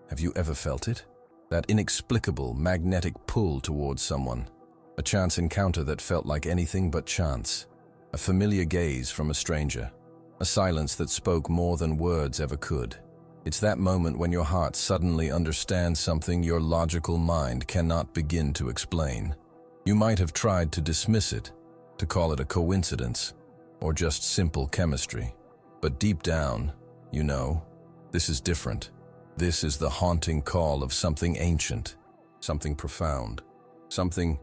Have you ever felt it? That inexplicable magnetic pull towards someone. A chance encounter that felt like anything but chance. A familiar gaze from a stranger. A silence that spoke more than words ever could. It's that moment when your heart suddenly understands something your logical mind cannot begin to explain. You might have tried to dismiss it, to call it a coincidence, or just simple chemistry. But deep down, you know, this is different. This is the haunting call of something ancient, something profound, something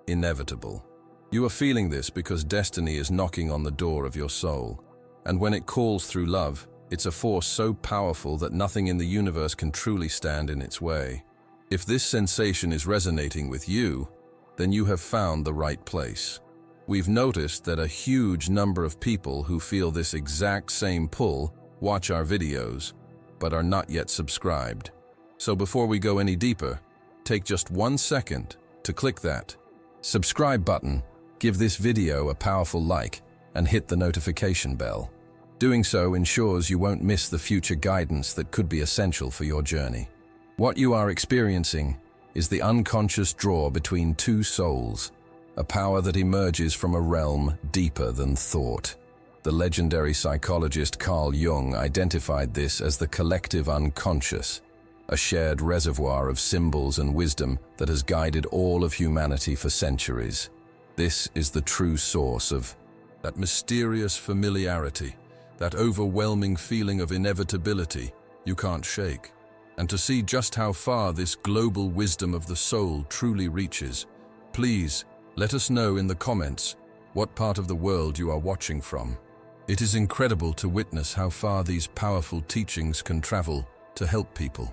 inevitable. You are feeling this because destiny is knocking on the door of your soul. And when it calls through love, it's a force so powerful that nothing in the universe can truly stand in its way. If this sensation is resonating with you, then you have found the right place. We've noticed that a huge number of people who feel this exact same pull watch our videos, but are not yet subscribed. So before we go any deeper, take just 1 second to click that subscribe button, give this video a powerful like, and hit the notification bell. Doing so ensures you won't miss the future guidance that could be essential for your journey. What you are experiencing is the unconscious draw between two souls, a power that emerges from a realm deeper than thought. The legendary psychologist Carl Jung identified this as the collective unconscious, a shared reservoir of symbols and wisdom that has guided all of humanity for centuries. This is the true source of that mysterious familiarity, that overwhelming feeling of inevitability you can't shake. And to see just how far this global wisdom of the soul truly reaches, please let us know in the comments what part of the world you are watching from. It is incredible to witness how far these powerful teachings can travel to help people.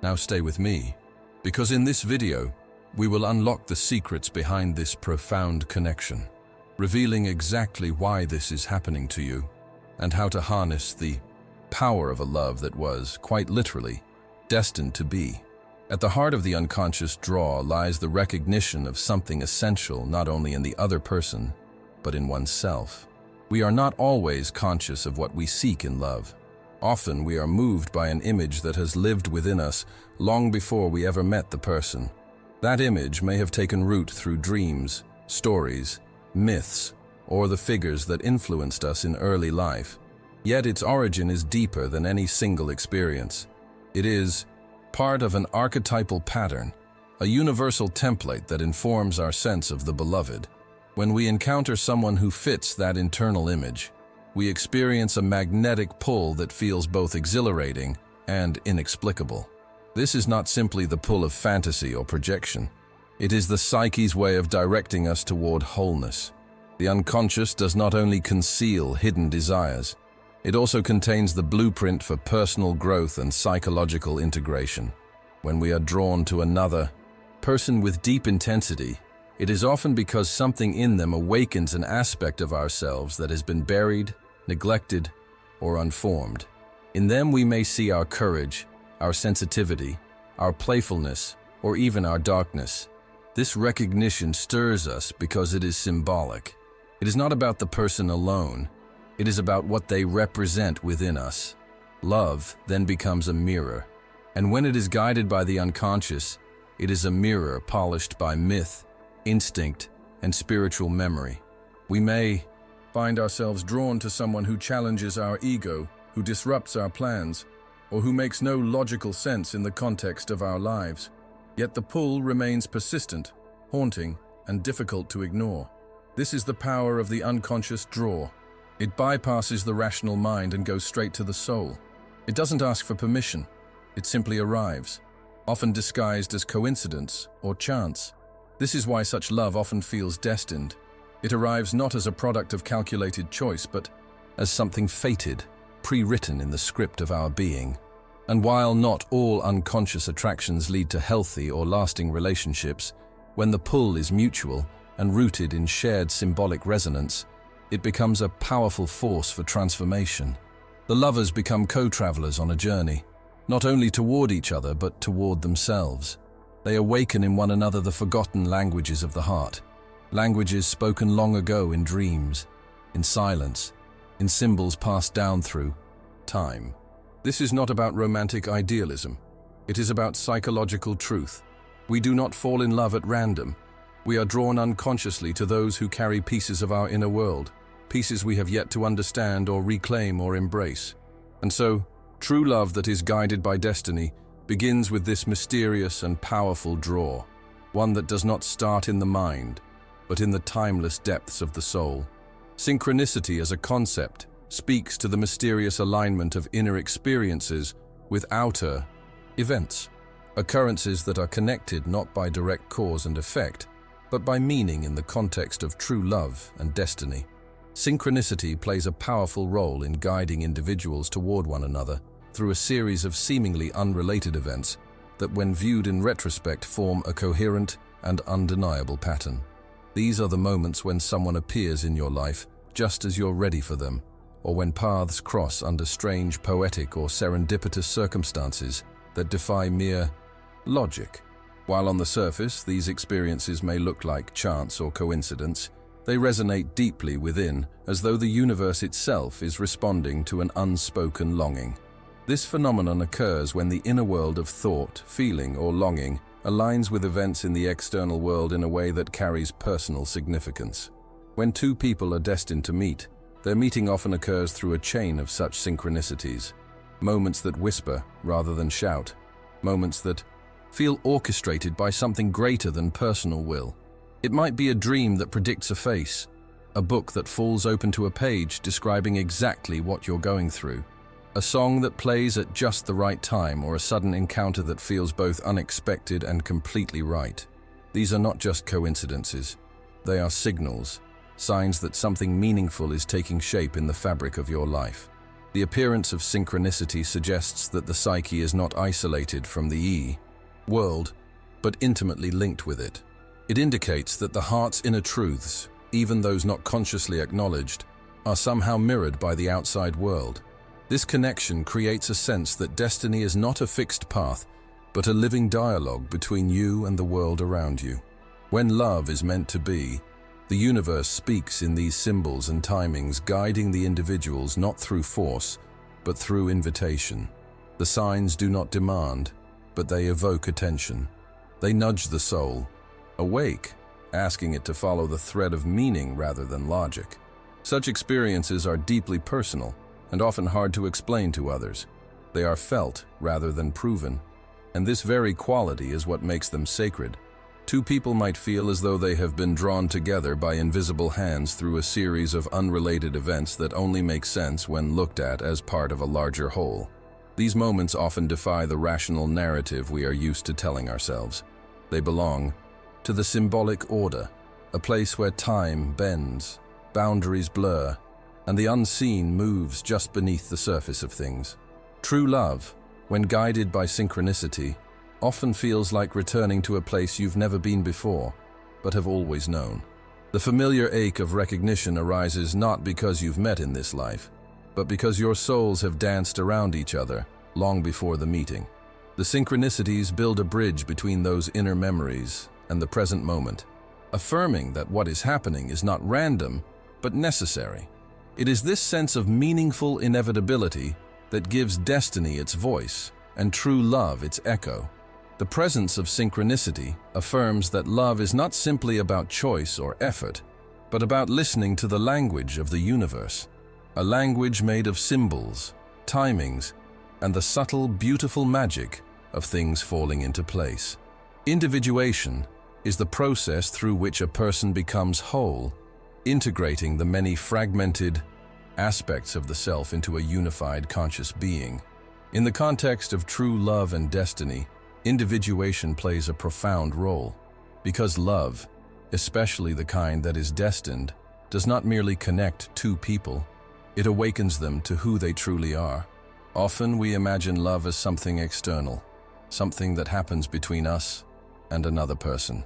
Now stay with me, because in this video, we will unlock the secrets behind this profound connection, revealing exactly why this is happening to you, and how to harness the power of a love that was, quite literally, destined to be. At the heart of the unconscious draw lies the recognition of something essential not only in the other person, but in oneself. We are not always conscious of what we seek in love. Often we are moved by an image that has lived within us long before we ever met the person. That image may have taken root through dreams, stories, myths, or the figures that influenced us in early life. Yet its origin is deeper than any single experience. It is part of an archetypal pattern, a universal template that informs our sense of the beloved. When we encounter someone who fits that internal image, we experience a magnetic pull that feels both exhilarating and inexplicable. This is not simply the pull of fantasy or projection. It is the psyche's way of directing us toward wholeness. The unconscious does not only conceal hidden desires, it also contains the blueprint for personal growth and psychological integration. When we are drawn to another person with deep intensity, it is often because something in them awakens an aspect of ourselves that has been buried, neglected, or unformed. In them we may see our courage, our sensitivity, our playfulness, or even our darkness. This recognition stirs us because it is symbolic. It is not about the person alone. It is about what they represent within us. Love then becomes a mirror, and when it is guided by the unconscious, it is a mirror polished by myth, instinct, and spiritual memory. We may find ourselves drawn to someone who challenges our ego, who disrupts our plans, or who makes no logical sense in the context of our lives. Yet the pull remains persistent, haunting, and difficult to ignore. This is the power of the unconscious draw. It bypasses the rational mind and goes straight to the soul. It doesn't ask for permission. It simply arrives, often disguised as coincidence or chance. This is why such love often feels destined. It arrives not as a product of calculated choice, but as something fated, pre-written in the script of our being. And while not all unconscious attractions lead to healthy or lasting relationships, when the pull is mutual and rooted in shared symbolic resonance, it becomes a powerful force for transformation. The lovers become co-travelers on a journey, not only toward each other but toward themselves. They awaken in one another the forgotten languages of the heart, languages spoken long ago in dreams, in silence, in symbols passed down through time. This is not about romantic idealism. It is about psychological truth. We do not fall in love at random. We are drawn unconsciously to those who carry pieces of our inner world, pieces we have yet to understand or reclaim or embrace. And so, true love that is guided by destiny begins with this mysterious and powerful draw, one that does not start in the mind, but in the timeless depths of the soul. Synchronicity as a concept speaks to the mysterious alignment of inner experiences with outer events, occurrences that are connected not by direct cause and effect, but by meaning in the context of true love and destiny. Synchronicity plays a powerful role in guiding individuals toward one another through a series of seemingly unrelated events that, when viewed in retrospect, form a coherent and undeniable pattern. These are the moments when someone appears in your life just as you're ready for them, or when paths cross under strange, poetic, or serendipitous circumstances that defy mere logic. While on the surface, these experiences may look like chance or coincidence, they resonate deeply within, as though the universe itself is responding to an unspoken longing. This phenomenon occurs when the inner world of thought, feeling, or longing aligns with events in the external world in a way that carries personal significance. When two people are destined to meet, their meeting often occurs through a chain of such synchronicities, moments that whisper rather than shout, moments that feel orchestrated by something greater than personal will. It might be a dream that predicts a face, a book that falls open to a page describing exactly what you're going through, a song that plays at just the right time, or a sudden encounter that feels both unexpected and completely right. These are not just coincidences. They are signals, signs that something meaningful is taking shape in the fabric of your life. The appearance of synchronicity suggests that the psyche is not isolated from the world, but intimately linked with it. It indicates that the heart's inner truths, even those not consciously acknowledged, are somehow mirrored by the outside world. This connection creates a sense that destiny is not a fixed path, but a living dialogue between you and the world around you. When love is meant to be, the universe speaks in these symbols and timings, guiding the individuals not through force, but through invitation. The signs do not demand, but they evoke attention. They nudge the soul awake, asking it to follow the thread of meaning rather than logic. Such experiences are deeply personal and often hard to explain to others. They are felt rather than proven, and this very quality is what makes them sacred. Two people might feel as though they have been drawn together by invisible hands through a series of unrelated events that only make sense when looked at as part of a larger whole. These moments often defy the rational narrative we are used to telling ourselves. They belong to the symbolic order, a place where time bends, boundaries blur, and the unseen moves just beneath the surface of things. True love, when guided by synchronicity, often feels like returning to a place you've never been before, but have always known. The familiar ache of recognition arises not because you've met in this life, but because your souls have danced around each other long before the meeting. The synchronicities build a bridge between those inner memories and the present moment, affirming that what is happening is not random, but necessary. It is this sense of meaningful inevitability that gives destiny its voice and true love its echo. The presence of synchronicity affirms that love is not simply about choice or effort, but about listening to the language of the universe, a language made of symbols, timings, and the subtle, beautiful magic of things falling into place. Individuation is the process through which a person becomes whole, integrating the many fragmented aspects of the self into a unified conscious being. In the context of true love and destiny, individuation plays a profound role, because love, especially the kind that is destined, does not merely connect two people, it awakens them to who they truly are. Often we imagine love as something external, something that happens between us and another person.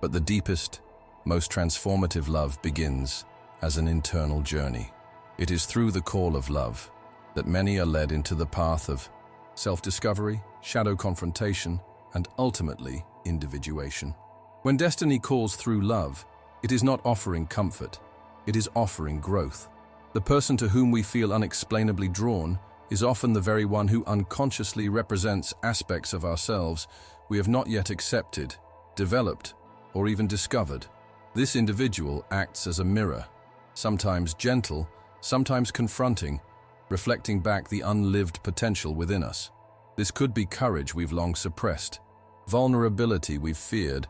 But the deepest, most transformative love begins as an internal journey. It is through the call of love that many are led into the path of self-discovery, shadow confrontation, and ultimately individuation. When destiny calls through love, it is not offering comfort, it is offering growth. The person to whom we feel unexplainably drawn is often the very one who unconsciously represents aspects of ourselves we have not yet accepted, developed, or even discovered. This individual acts as a mirror, sometimes gentle, sometimes confronting, reflecting back the unlived potential within us. This could be courage we've long suppressed, vulnerability we've feared,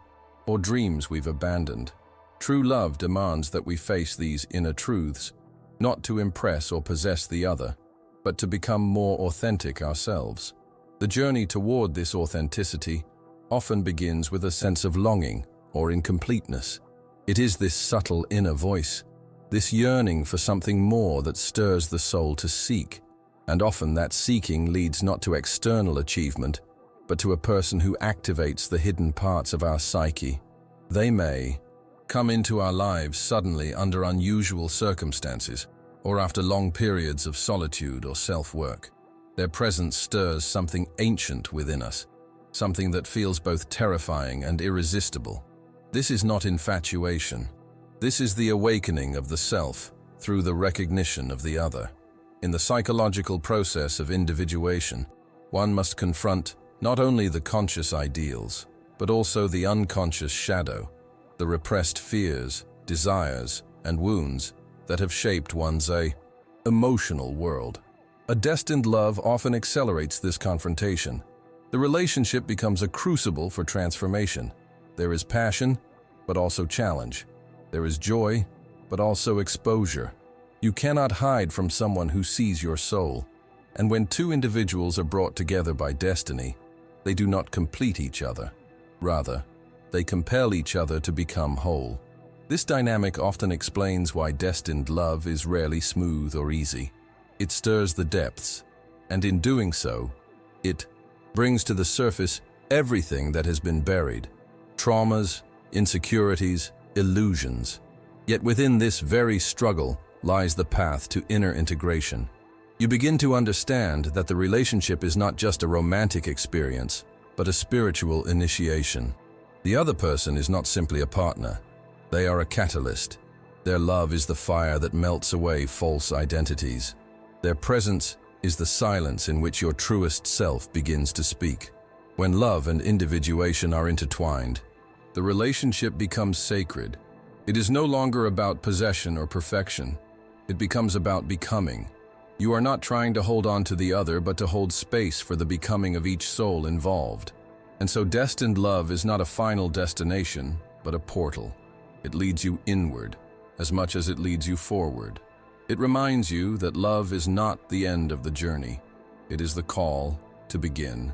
or dreams we've abandoned. True love demands that we face these inner truths, not to impress or possess the other, but to become more authentic ourselves. The journey toward this authenticity often begins with a sense of longing or incompleteness. It is this subtle inner voice, this yearning for something more that stirs the soul to seek, and often that seeking leads not to external achievement, but to a person who activates the hidden parts of our psyche. They may come into our lives suddenly under unusual circumstances, or after long periods of solitude or self-work. Their presence stirs something ancient within us, something that feels both terrifying and irresistible. This is not infatuation. This is the awakening of the self through the recognition of the other. In the psychological process of individuation, one must confront not only the conscious ideals, but also the unconscious shadow, the repressed fears, desires, and wounds that have shaped one's emotional world. A destined love often accelerates this confrontation. The relationship becomes a crucible for transformation. There is passion, but also challenge. There is joy, but also exposure. You cannot hide from someone who sees your soul. And when two individuals are brought together by destiny, they do not complete each other. Rather, they compel each other to become whole. This dynamic often explains why destined love is rarely smooth or easy. It stirs the depths, and in doing so, it brings to the surface everything that has been buried: traumas, insecurities, illusions. Yet within this very struggle lies the path to inner integration. You begin to understand that the relationship is not just a romantic experience, but a spiritual initiation. The other person is not simply a partner. They are a catalyst. Their love is the fire that melts away false identities. Their presence is the silence in which your truest self begins to speak. When love and individuation are intertwined, the relationship becomes sacred. It is no longer about possession or perfection. It becomes about becoming. You are not trying to hold on to the other, but to hold space for the becoming of each soul involved. And so destined love is not a final destination, but a portal. It leads you inward, as much as it leads you forward. It reminds you that love is not the end of the journey. It is the call to begin.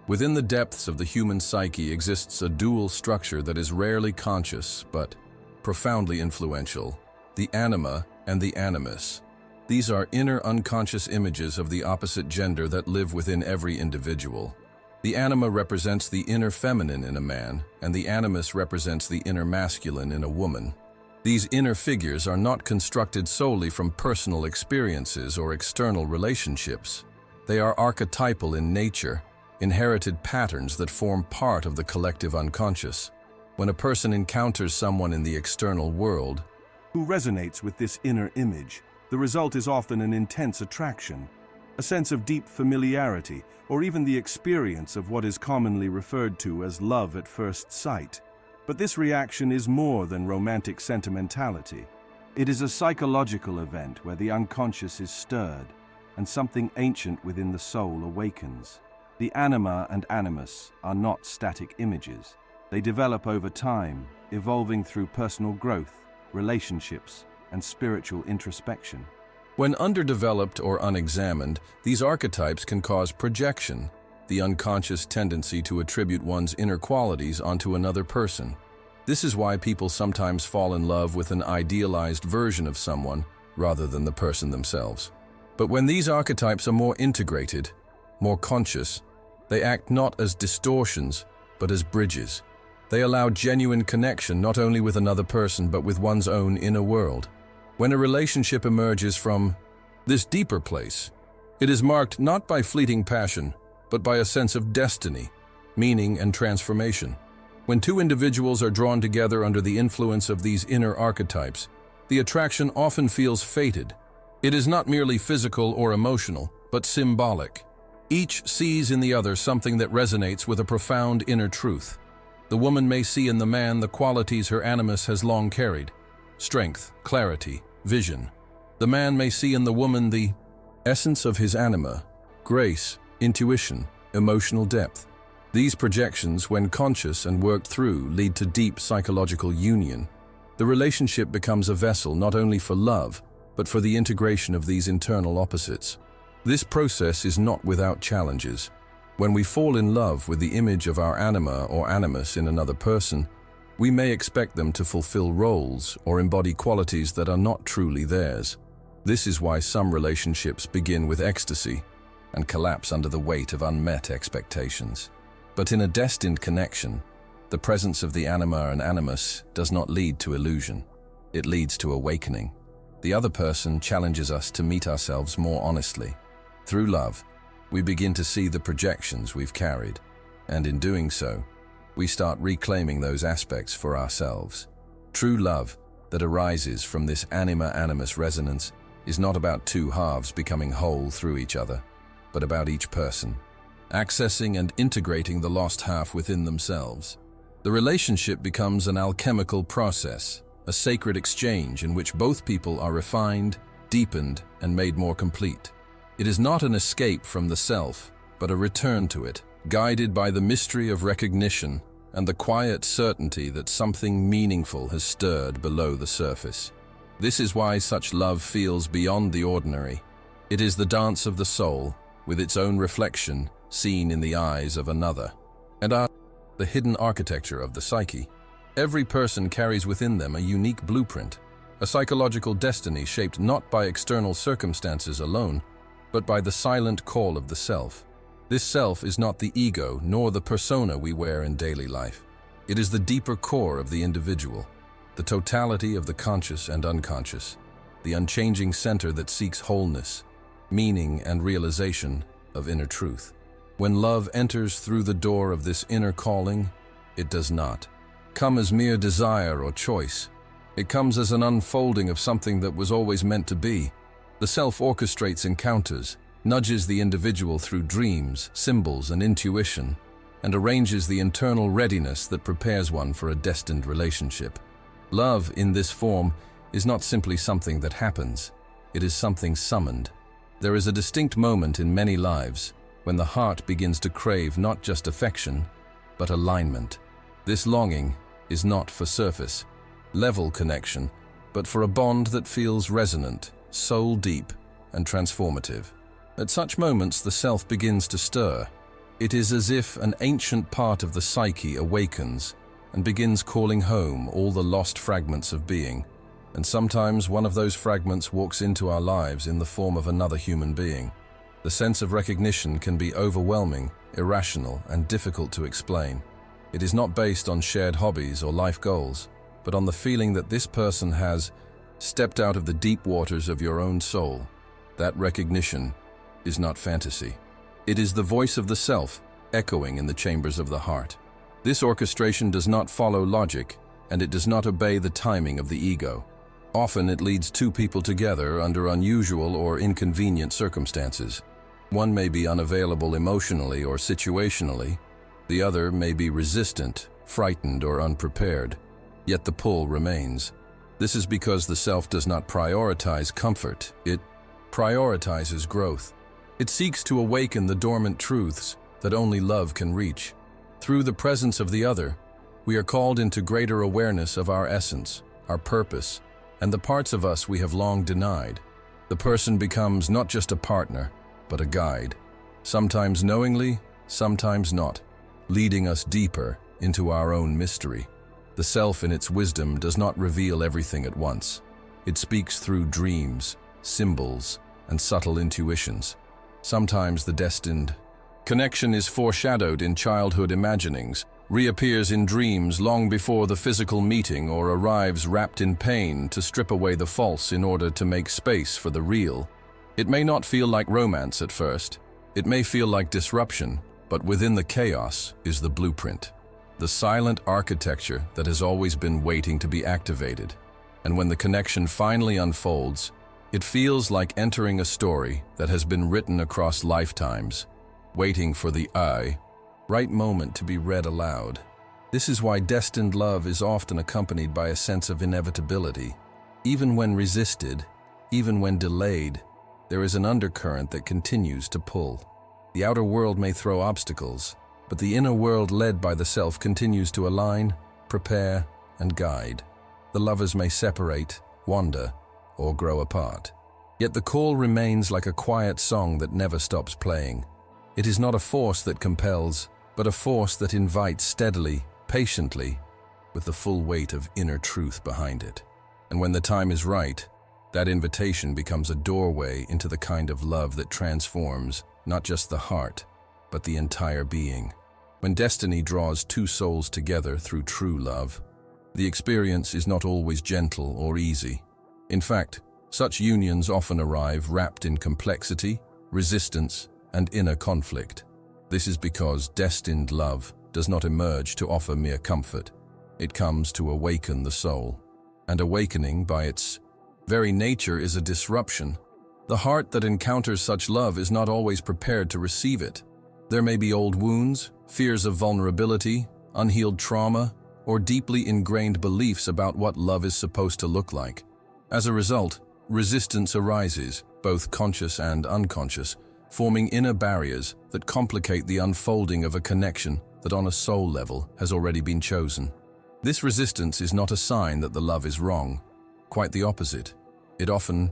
Within the depths of the human psyche exists a dual structure that is rarely conscious, but profoundly influential: the anima and the animus. These are inner unconscious images of the opposite gender that live within every individual. The anima represents the inner feminine in a man, and the animus represents the inner masculine in a woman. These inner figures are not constructed solely from personal experiences or external relationships. They are archetypal in nature, inherited patterns that form part of the collective unconscious. When a person encounters someone in the external world who resonates with this inner image, the result is often an intense attraction, a sense of deep familiarity, or even the experience of what is commonly referred to as love at first sight. But this reaction is more than romantic sentimentality. It is a psychological event where the unconscious is stirred and something ancient within the soul awakens. The anima and animus are not static images. They develop over time, evolving through personal growth, relationships, and spiritual introspection. When underdeveloped or unexamined, these archetypes can cause projection, the unconscious tendency to attribute one's inner qualities onto another person. This is why people sometimes fall in love with an idealized version of someone rather than the person themselves. But when these archetypes are more integrated, more conscious, they act not as distortions, but as bridges. They allow genuine connection not only with another person, but with one's own inner world. When a relationship emerges from this deeper place, it is marked not by fleeting passion, but by a sense of destiny, meaning, and transformation. When two individuals are drawn together under the influence of these inner archetypes, the attraction often feels fated. It is not merely physical or emotional, but symbolic. Each sees in the other something that resonates with a profound inner truth. The woman may see in the man the qualities her animus has long carried: strength, clarity, vision. The man may see in the woman the essence of his anima: grace, intuition, emotional depth. These projections, when conscious and worked through, lead to deep psychological union. The relationship becomes a vessel not only for love, but for the integration of these internal opposites. This process is not without challenges. When we fall in love with the image of our anima or animus in another person, we may expect them to fulfill roles or embody qualities that are not truly theirs. This is why some relationships begin with ecstasy and collapse under the weight of unmet expectations. But in a destined connection, the presence of the anima and animus does not lead to illusion. It leads to awakening. The other person challenges us to meet ourselves more honestly. Through love, we begin to see the projections we've carried, and in doing so, we start reclaiming those aspects for ourselves. True love that arises from this anima-animus resonance is not about two halves becoming whole through each other, but about each person, accessing and integrating the lost half within themselves. The relationship becomes an alchemical process, a sacred exchange in which both people are refined, deepened, and made more complete. It is not an escape from the self, but a return to it, guided by the mystery of recognition and the quiet certainty that something meaningful has stirred below the surface. This is why such love feels beyond the ordinary. It is the dance of the soul, with its own reflection seen in the eyes of another. And the hidden architecture of the psyche. Every person carries within them a unique blueprint, a psychological destiny shaped not by external circumstances alone, but by the silent call of the self. This self is not the ego nor the persona we wear in daily life. It is the deeper core of the individual, the totality of the conscious and unconscious, the unchanging center that seeks wholeness, meaning, and realization of inner truth. When love enters through the door of this inner calling, it does not come as mere desire or choice. It comes as an unfolding of something that was always meant to be. The self orchestrates encounters, nudges the individual through dreams, symbols, and intuition, and arranges the internal readiness that prepares one for a destined relationship. Love, in this form, is not simply something that happens. It is something summoned. There is a distinct moment in many lives when the heart begins to crave not just affection, but alignment. This longing is not for surface, level connection, but for a bond that feels resonant, soul-deep, and transformative. At such moments, the self begins to stir. It is as if an ancient part of the psyche awakens and begins calling home all the lost fragments of being. And sometimes one of those fragments walks into our lives in the form of another human being. The sense of recognition can be overwhelming, irrational, and difficult to explain. It is not based on shared hobbies or life goals, but on the feeling that this person has stepped out of the deep waters of your own soul. That recognition is not fantasy. It is the voice of the self, echoing in the chambers of the heart. This orchestration does not follow logic, and it does not obey the timing of the ego. Often it leads two people together under unusual or inconvenient circumstances. One may be unavailable emotionally or situationally. The other may be resistant, frightened, or unprepared. Yet the pull remains. This is because the self does not prioritize comfort. It prioritizes growth. It seeks to awaken the dormant truths that only love can reach. Through the presence of the other, we are called into greater awareness of our essence, our purpose, and the parts of us we have long denied. The person becomes not just a partner, but a guide, sometimes knowingly, sometimes not, leading us deeper into our own mystery. The self in its wisdom does not reveal everything at once. It speaks through dreams, symbols, and subtle intuitions. Sometimes the destined connection is foreshadowed in childhood imaginings, reappears in dreams long before the physical meeting, or arrives wrapped in pain to strip away the false in order to make space for the real. It may not feel like romance at first. It may feel like disruption, but within the chaos is the blueprint, the silent architecture that has always been waiting to be activated. And when the connection finally unfolds, It feels like entering a story that has been written across lifetimes, waiting for the right moment to be read aloud. This is why destined love is often accompanied by a sense of inevitability. Even when resisted, even when delayed, there is an undercurrent that continues to pull. The outer world may throw obstacles, but the inner world led by the self continues to align, prepare, and guide. The lovers may separate, wander, or grow apart. Yet the call remains like a quiet song that never stops playing. It is not a force that compels, but a force that invites steadily, patiently, with the full weight of inner truth behind it. And when the time is right, that invitation becomes a doorway into the kind of love that transforms not just the heart, but the entire being. When destiny draws two souls together through true love, the experience is not always gentle or easy. In fact, such unions often arrive wrapped in complexity, resistance, and inner conflict. This is because destined love does not emerge to offer mere comfort. It comes to awaken the soul. And awakening, by its very nature, is a disruption. The heart that encounters such love is not always prepared to receive it. There may be old wounds, fears of vulnerability, unhealed trauma, or deeply ingrained beliefs about what love is supposed to look like. As a result, resistance arises, both conscious and unconscious, forming inner barriers that complicate the unfolding of a connection that on a soul level has already been chosen. This resistance is not a sign that the love is wrong. Quite the opposite. It often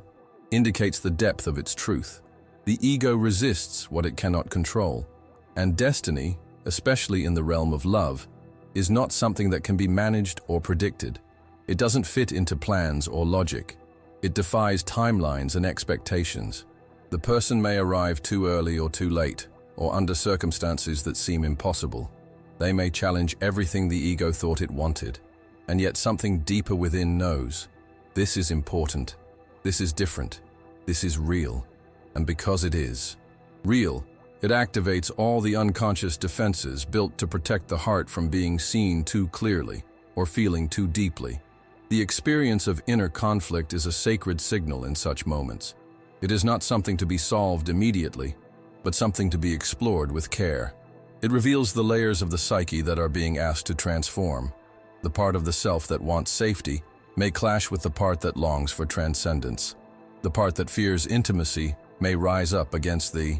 indicates the depth of its truth. The ego resists what it cannot control. And destiny, especially in the realm of love, is not something that can be managed or predicted. It doesn't fit into plans or logic. It defies timelines and expectations. The person may arrive too early or too late, or under circumstances that seem impossible. They may challenge everything the ego thought it wanted, and yet something deeper within knows. This is important. This is different. This is real. And because it is real, it activates all the unconscious defenses built to protect the heart from being seen too clearly or feeling too deeply. The experience of inner conflict is a sacred signal in such moments. It is not something to be solved immediately, but something to be explored with care. It reveals the layers of the psyche that are being asked to transform. The part of the self that wants safety may clash with the part that longs for transcendence. The part that fears intimacy may rise up against the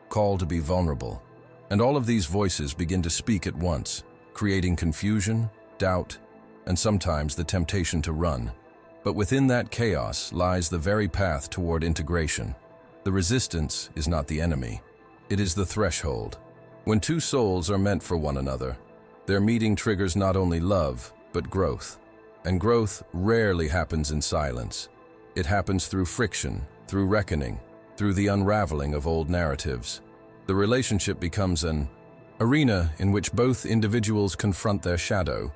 call to be vulnerable. And all of these voices begin to speak at once, creating confusion, doubt, and sometimes the temptation to run. But within that chaos lies the very path toward integration. The resistance is not the enemy. It is the threshold. When two souls are meant for one another, their meeting triggers not only love, but growth. And growth rarely happens in silence. It happens through friction, through reckoning, through the unraveling of old narratives. The relationship becomes an arena in which both individuals confront their shadow,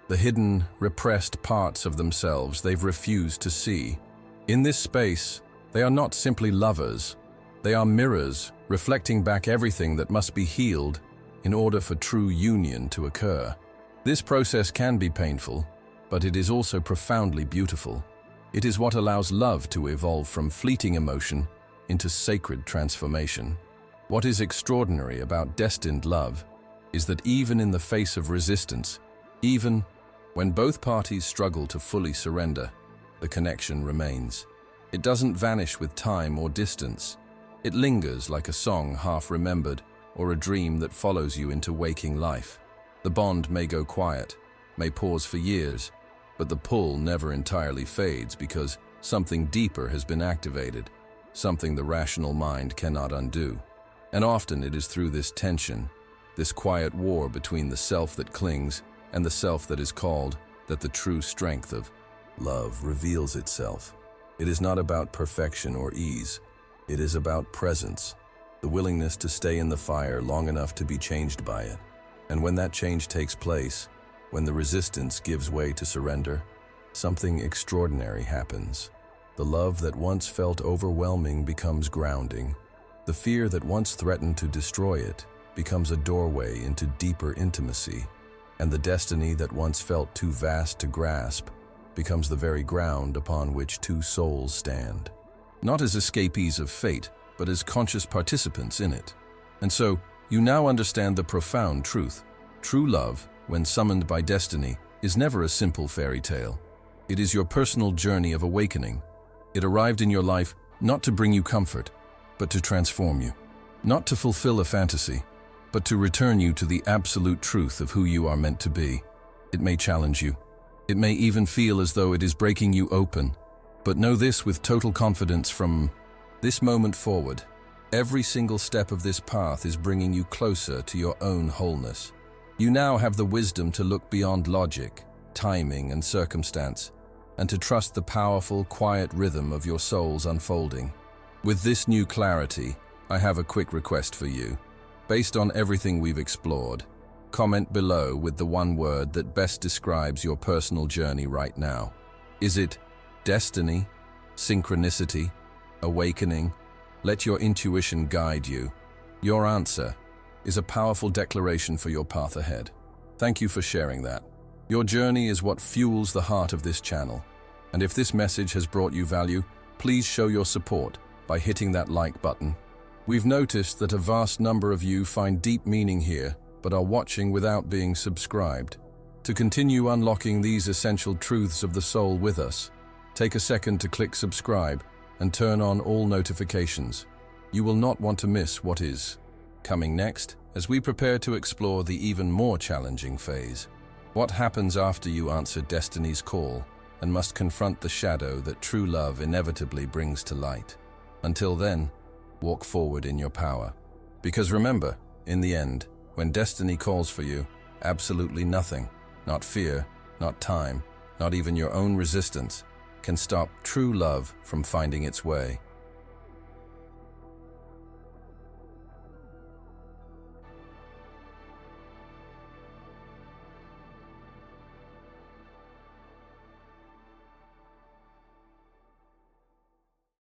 the hidden, repressed parts of themselves they've refused to see. In this space, they are not simply lovers. They are mirrors, reflecting back everything that must be healed in order for true union to occur. This process can be painful, but it is also profoundly beautiful. It is what allows love to evolve from fleeting emotion into sacred transformation. What is extraordinary about destined love is that even in the face of resistance, even when both parties struggle to fully surrender, the connection remains. It doesn't vanish with time or distance. It lingers like a song half remembered or a dream that follows you into waking life. The bond may go quiet, may pause for years, but the pull never entirely fades because something deeper has been activated, something the rational mind cannot undo. And often it is through this tension, this quiet war between the self that clings and the self that is called, that the true strength of love reveals itself. It is not about perfection or ease. It is about presence, the willingness to stay in the fire long enough to be changed by it. And when that change takes place, when the resistance gives way to surrender, something extraordinary happens. The love that once felt overwhelming becomes grounding. The fear that once threatened to destroy it becomes a doorway into deeper intimacy. And the destiny that once felt too vast to grasp becomes the very ground upon which two souls stand. not as escapees of fate, but as conscious participants in it. And so, you now understand the profound truth. True love, when summoned by destiny, is never a simple fairy tale. It is your personal journey of awakening. It arrived in your life not to bring you comfort, but to transform you. Not to fulfill a fantasy, but to return you to the absolute truth of who you are meant to be. It may challenge you. It may even feel as though it is breaking you open. But know this with total confidence: from this moment forward, every single step of this path is bringing you closer to your own wholeness. You now have the wisdom to look beyond logic, timing, and circumstance, and to trust the powerful, quiet rhythm of your soul's unfolding. With this new clarity, I have a quick request for you. Based on everything we've explored, comment below with the one word that best describes your personal journey right now. Is it destiny, synchronicity, awakening? Let your intuition guide you. Your answer is a powerful declaration for your path ahead. Thank you for sharing that. Your journey is what fuels the heart of this channel. And if this message has brought you value, please show your support by hitting that like button. We've noticed that a vast number of you find deep meaning here, but are watching without being subscribed. To continue unlocking these essential truths of the soul with us, take a second to click subscribe and turn on all notifications. You will not want to miss what is coming next as we prepare to explore the even more challenging phase. What happens after you answer destiny's call and must confront the shadow that true love inevitably brings to light? Until then, walk forward in your power. Because remember, in the end, when destiny calls for you, absolutely nothing, not fear, not time, not even your own resistance, can stop true love from finding its way.